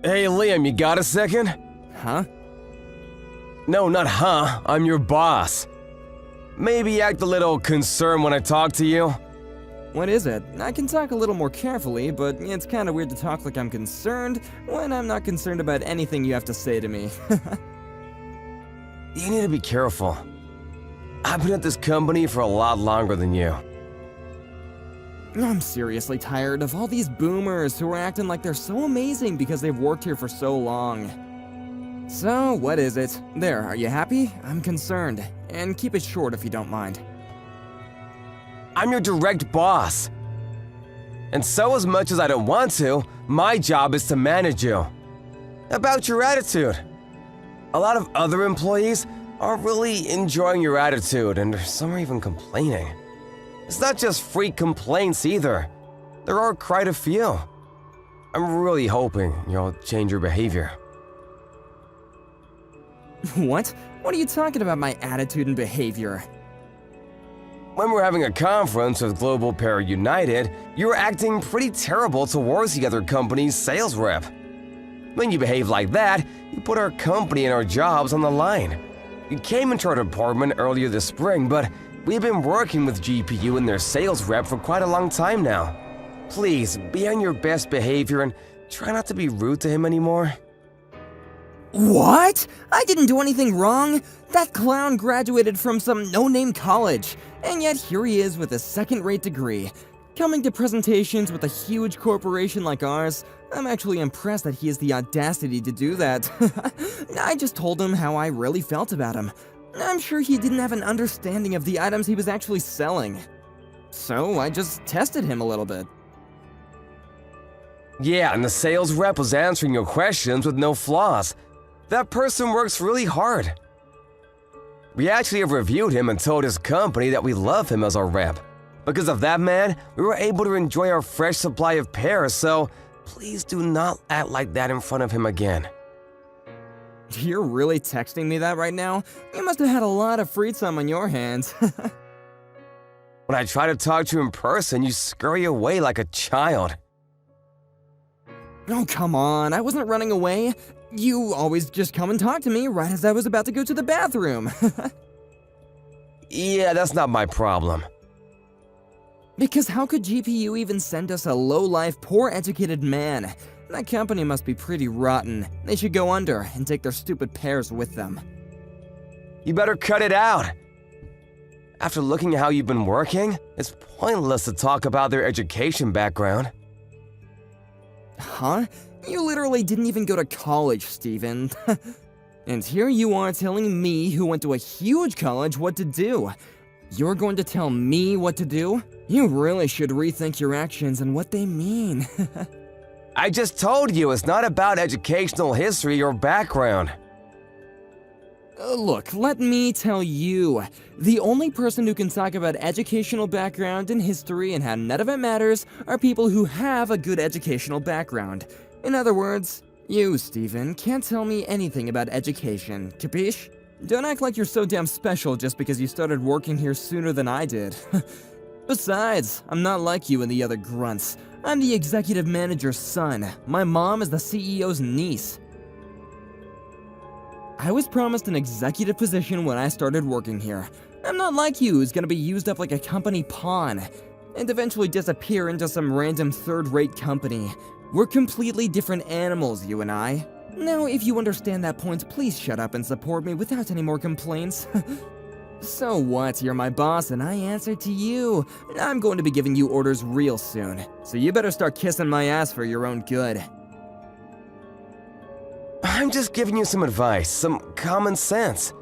Hey Liam, you got a second? Huh? No, not huh, I'm your boss. Maybe act a little concerned when I talk to you. What is it? I can talk a little more carefully, but it's kinda weird to talk like I'm concerned when I'm not concerned about anything you have to say to me. You need to be careful. I've been at this company for a lot longer than you. I'm seriously tired of all these boomers who are acting like they're so amazing because they've worked here for so long. So, what is it? There, are you happy? I'm concerned. And keep it short if you don't mind. I'm your direct boss. And so as much as I don't want to, my job is to manage you. About your attitude. A lot of other employees aren't really enjoying your attitude, and some are even complaining. It's not just free complaints either. There are quite a few. I'm really hoping you'll change your behavior. What? What are you talking about, my attitude and behavior? When we're having a conference with Global Para United, you're acting pretty terrible towards the other company's sales rep. When you behave like that, you put our company and our jobs on the line. You came into our department earlier this spring, but we've been working with GPU and their sales rep for quite a long time now. Please, be on your best behavior and try not to be rude to him anymore. What? I didn't do anything wrong. That clown graduated from some no-name college, and yet here he is with a second-rate degree. Coming to presentations with a huge corporation like ours, I'm actually impressed that he has the audacity to do that. I just told him how I really felt about him. I'm sure he didn't have an understanding of the items he was actually selling. So I just tested him a little bit. Yeah, and the sales rep was answering your questions with no flaws. That person works really hard. We actually have reviewed him and told his company that we love him as our rep. Because of that man, we were able to enjoy our fresh supply of pears, so please do not act like that in front of him again. You're really texting me that right now? You must have had a lot of free time on your hands. When I try to talk to you in person, you scurry away like a child. Oh, come on, I wasn't running away. You always just come and talk to me right as I was about to go to the bathroom. Yeah, that's not my problem. Because how could GPU even send us a low-life, poor-educated man? That company must be pretty rotten. They should go under and take their stupid pears with them. You better cut it out. After looking at how you've been working, it's pointless to talk about their education background. Huh? You literally didn't even go to college, Steven. And here you are telling me, who went to a huge college, what to do. You're going to tell me what to do? You really should rethink your actions and what they mean. I just told you it's not about educational history or background. Look, let me tell you. The only person who can talk about educational background and history and how none of it matters are people who have a good educational background. In other words, you, Steven, can't tell me anything about education, capiche? Don't act like you're so damn special just because you started working here sooner than I did. Besides, I'm not like you and the other grunts. I'm the executive manager's son. My mom is the CEO's niece. I was promised an executive position when I started working here. I'm not like you who's gonna be used up like a company pawn and eventually disappear into some random third-rate company. We're completely different animals, you and I. Now, if you understand that point, please shut up and support me without any more complaints. So what, you're my boss and I answer to you. I'm going to be giving you orders real soon, so you better start kissing my ass for your own good. I'm just giving you some advice, some common sense.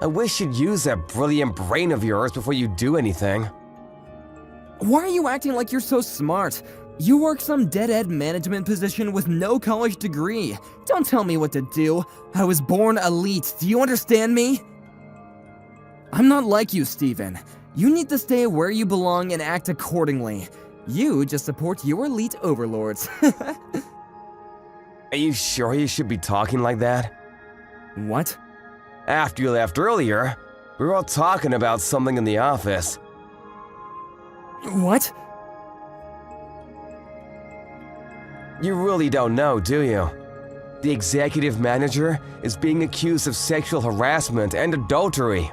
I wish you'd use that brilliant brain of yours before you do anything. Why are you acting like you're so smart? You work some dead-end management position with no college degree. Don't tell me what to do. I was born elite, do you understand me? I'm not like you, Steven. You need to stay where you belong and act accordingly. You just support your elite overlords. Are you sure you should be talking like that? What? After you left earlier, we were all talking about something in the office. What? You really don't know, do you? The executive manager is being accused of sexual harassment and adultery.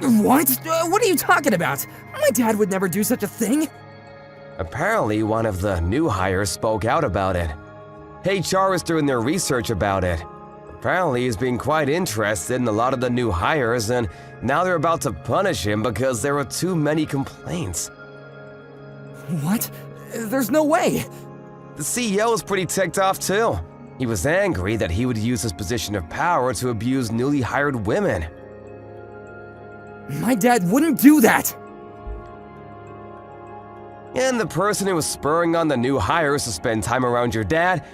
What? What are you talking about? My dad would never do such a thing. Apparently, one of the new hires spoke out about it. HR is doing their research about it. Apparently, he's being quite interested in a lot of the new hires, and now they're about to punish him because there were too many complaints. What? There's no way. The CEO is pretty ticked off too. He was angry that he would use his position of power to abuse newly hired women. My dad wouldn't do that. And the person who was spurring on the new hires to spend time around your dad,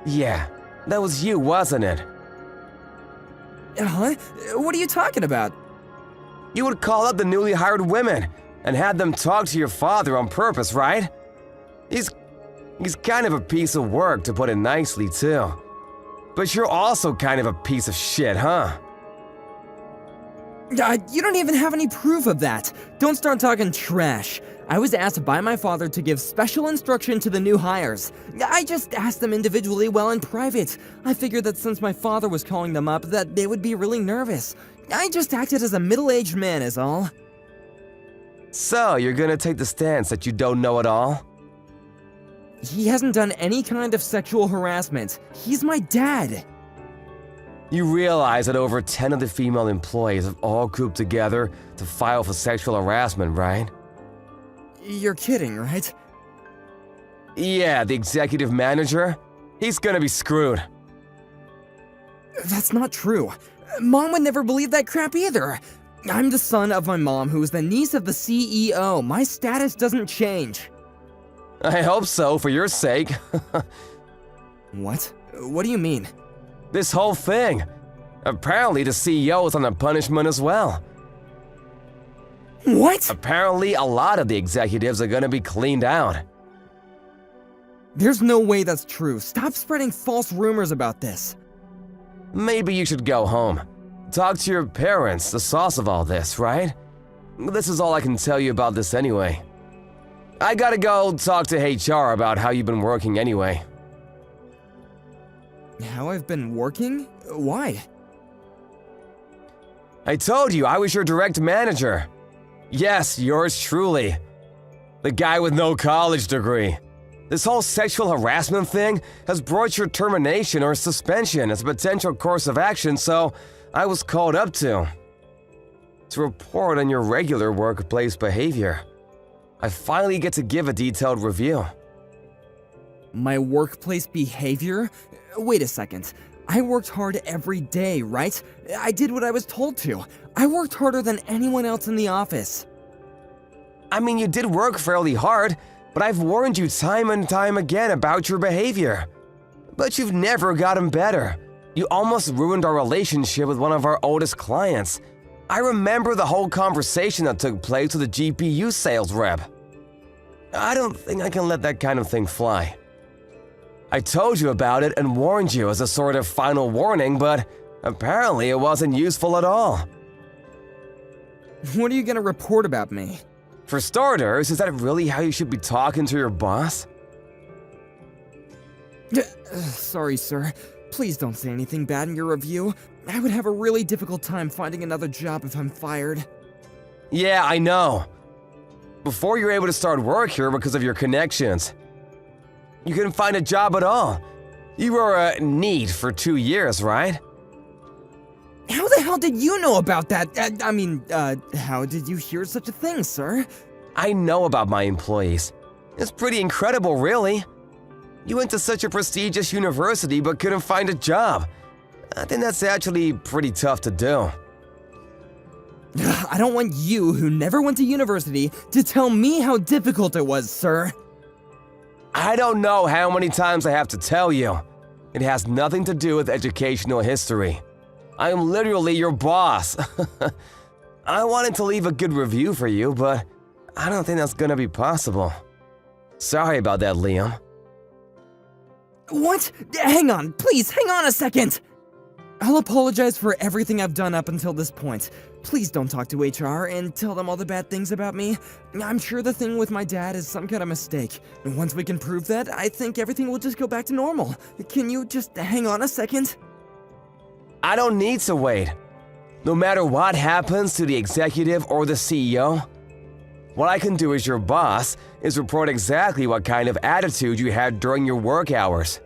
yeah, that was you, wasn't it? Huh? What are you talking about? You would call up the newly hired women and had them talk to your father on purpose, right? He's kind of a piece of work, to put it nicely, too. But you're also kind of a piece of shit, huh? You don't even have any proof of that. Don't start talking trash. I was asked by my father to give special instruction to the new hires. I just asked them individually while in private. I figured that since my father was calling them up, that they would be really nervous. I just acted as a middle-aged man is all. So, you're gonna take the stance that you don't know it all? He hasn't done any kind of sexual harassment. He's my dad. You realize that over 10 of the female employees have all grouped together to file for sexual harassment, right? You're kidding, right? Yeah, the executive manager? He's gonna be screwed. That's not true. Mom would never believe that crap either. I'm the son of my mom, who is the niece of the CEO. My status doesn't change. I hope so, for your sake. What? What do you mean? This whole thing. Apparently the CEO is on a punishment as well. What? Apparently a lot of the executives are gonna be cleaned out. There's no way that's true. Stop spreading false rumors about this. Maybe you should go home. Talk to your parents, the source of all this, right? This is all I can tell you about this anyway. I gotta go talk to HR about how you've been working anyway. How I've been working? Why? I told you I was your direct manager. Yes, yours truly. The guy with no college degree. This whole sexual harassment thing has brought your termination or suspension as a potential course of action, so I was called up to report on your regular workplace behavior. I finally get to give a detailed review. My workplace behavior? Wait a second. I worked hard every day, right? I did what I was told to. I worked harder than anyone else in the office. I mean, you did work fairly hard, but I've warned you time and time again about your behavior. But you've never gotten better. You almost ruined our relationship with one of our oldest clients. I remember the whole conversation that took place with the GPU sales rep. I don't think I can let that kind of thing fly. I told you about it and warned you as a sort of final warning, but apparently it wasn't useful at all. What are you gonna report about me? For starters, is that really how you should be talking to your boss? Sorry, sir. Please don't say anything bad in your review. I would have a really difficult time finding another job if I'm fired. Yeah, I know. Before you're able to start work here because of your connections. You couldn't find a job at all. You were a NEET for 2 years, right? How the hell did you know about that? How did you hear such a thing, sir? I know about my employees. It's pretty incredible, really. You went to such a prestigious university but couldn't find a job. I think that's actually pretty tough to do. I don't want you, who never went to university, to tell me how difficult it was, sir. I don't know how many times I have to tell you. It has nothing to do with educational history. I am literally your boss. I wanted to leave a good review for you, but I don't think that's gonna be possible. Sorry about that, Liam. What? Hang on, please, hang on a second! I'll apologize for everything I've done up until this point, Please don't talk to HR and tell them all the bad things about me. I'm sure the thing with my dad is some kind of mistake. And once we can prove that, I think everything will just go back to normal. Can you just hang on a second? I don't need to wait. No matter what happens to the executive or the CEO, what I can do as your boss is report exactly what kind of attitude you had during your work hours.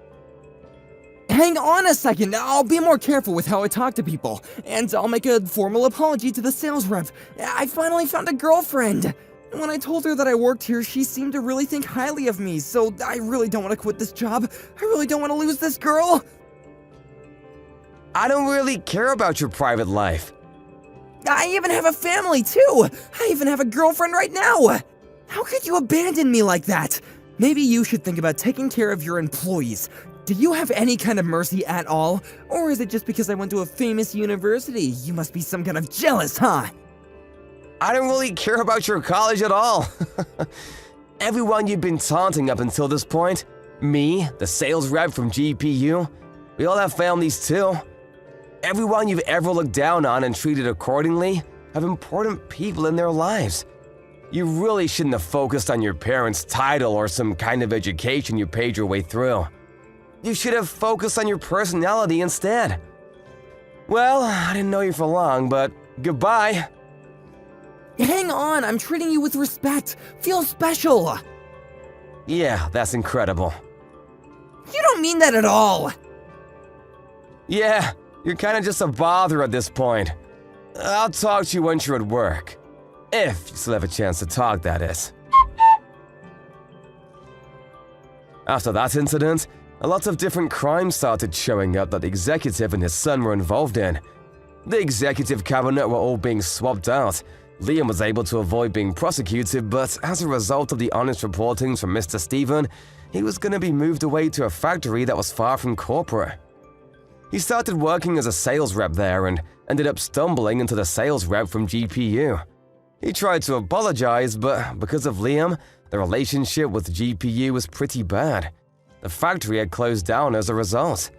Hang on a second, I'll be more careful with how I talk to people, and I'll make a formal apology to the sales rep. I finally found a girlfriend. When I told her that I worked here, she seemed to really think highly of me, so I really don't want to quit this job. I really don't want to lose this girl. I don't really care about your private life. I even have a family, too. I even have a girlfriend right now. How could you abandon me like that? Maybe you should think about taking care of your employees. Do you have any kind of mercy at all? Or is it just because I went to a famous university? You must be some kind of jealous, huh? I don't really care about your college at all. Everyone you've been taunting up until this point, me, the sales rep from GPU, we all have families too. Everyone you've ever looked down on and treated accordingly have important people in their lives. You really shouldn't have focused on your parents' title or some kind of education you paid your way through. You should have focused on your personality instead. Well, I didn't know you for long, but goodbye. Hang on, I'm treating you with respect. Feel special. Yeah, that's incredible. You don't mean that at all. Yeah, you're kind of just a bother at this point. I'll talk to you once you're at work. If you still have a chance to talk, that is. After that incident, a lot of different crimes started showing up that the executive and his son were involved in. The executive cabinet were all being swapped out. Liam was able to avoid being prosecuted, but as a result of the honest reportings from Mr. Stephen, he was going to be moved away to a factory that was far from corporate. He started working as a sales rep there and ended up stumbling into the sales rep from GPU. He tried to apologize, but because of Liam, the relationship with GPU was pretty bad. The factory had closed down as a result.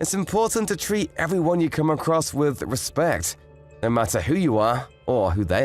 It's important to treat everyone you come across with respect, no matter who you are or who they are.